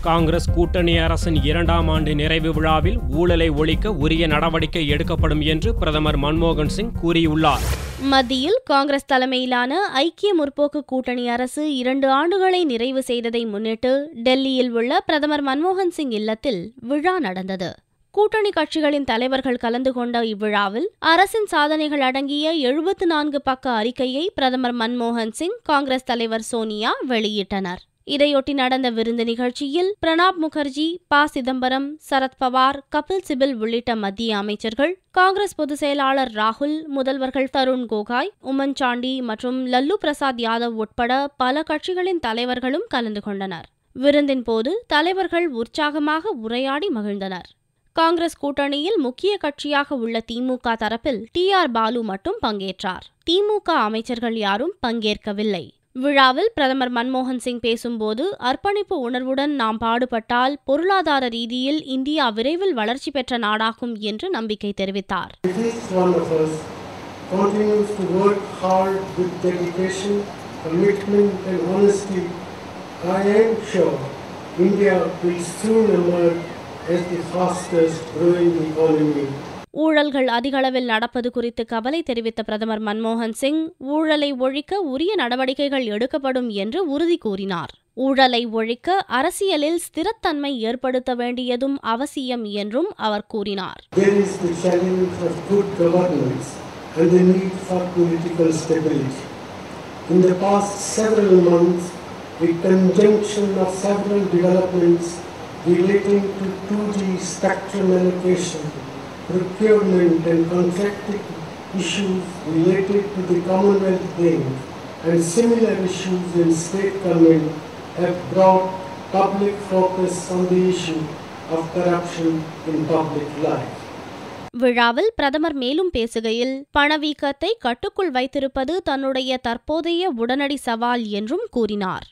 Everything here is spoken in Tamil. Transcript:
காங்கிரஸ் கூட்டணி அரசின் 2ஆம் ஆண்டு நிறைவு விழாவில் ஊழலை ஒழிக்க உரிய நடவடிக்கை எடுக்கப்படும் என்று பிரதமர் மன்மோகன் சிங் கூறியுள்ளார். மத்தியில் காங்கிரஸ் தலைமையிலான ஐக்கிய முற்போக்கு கூட்டணி அரசு 2 ஆண்டுகளை நிறைவு செய்ததை முன்னிட்டு டெல்லியில் உள்ள பிரதமர் மன்மோகன் சிங் இல்லத்தில் விழா நடந்தது. கூட்டணி கட்சிகளின் தலைவர்கள் கலந்து கொண்ட இவ்விழாவில் அரசின் சாதனைகள் அடங்கிய 74 பக்க அறிக்கையை பிரதமர் மன்மோகன் சிங், காங்கிரஸ் தலைவர் சோனியா வெளியிட்டனர். இதையொட்டி நடந்த விருந்து நிகழ்ச்சியில் பிரணாப் முகர்ஜி, ப. சிதம்பரம், சரத்பவார், கபில் சிபில் உள்ளிட்ட மத்திய அமைச்சர்கள், காங்கிரஸ் பொதுச் செயலாளர் ராகுல், முதல்வர்கள் தருண் கோகாய், உமன் சாண்டி மற்றும் லல்லு பிரசாத் யாதவ் உட்பட பல கட்சிகளின் தலைவர்களும் கலந்து கொண்டனர். விருந்தின் போது தலைவர்கள் உற்சாகமாக உரையாடி மகிழ்ந்தனர். காங்கிரஸ் கூட்டணியில் முக்கிய கட்சியாக உள்ள திமுக தரப்பில் டி.ஆர். பாலு மட்டும் பங்கேற்றார். திமுக அமைச்சர்கள் யாரும் பங்கேற்கவில்லை. விழாவில் பிரதமர் மன்மோகன் சிங் பேசும்போது, அர்ப்பணிப்பு உணர்வுடன் நாம் பாடுபட்டால் பொருளாதார ரீதியில் இந்தியா விரைவில் வளர்ச்சி பெற்ற நாடாகும் என்று நம்பிக்கை தெரிவித்தார். ஊழல்கள் அதிகளவில் நடப்பது குறித்து கவலை தெரிவித்த பிரதமர் மன்மோகன் சிங், ஊழலை ஒழிக்க உரிய நடவடிக்கைகள் எடுக்கப்படும் என்று உறுதி கூறினார். ஊழலை ஒழிக்க அரசியலில் ஸ்திரத்தன்மை ஏற்படுத்த வேண்டியதும் அவசியம் என்றும் அவர் கூறினார். relating to 2G spectrum allocation, procurement and contracting issues related to the Commonwealth Games and similar issues in state government have brought public focus on the issue of corruption in public life. விழாவில் பிரதமர் மேலும் பேசுகையில், பணவீக்கத்தை கட்டுக்குள் வைத்திருப்பது தன்னுடைய தற்போதைய உடனடி சவால் என்றும் கூறினார்.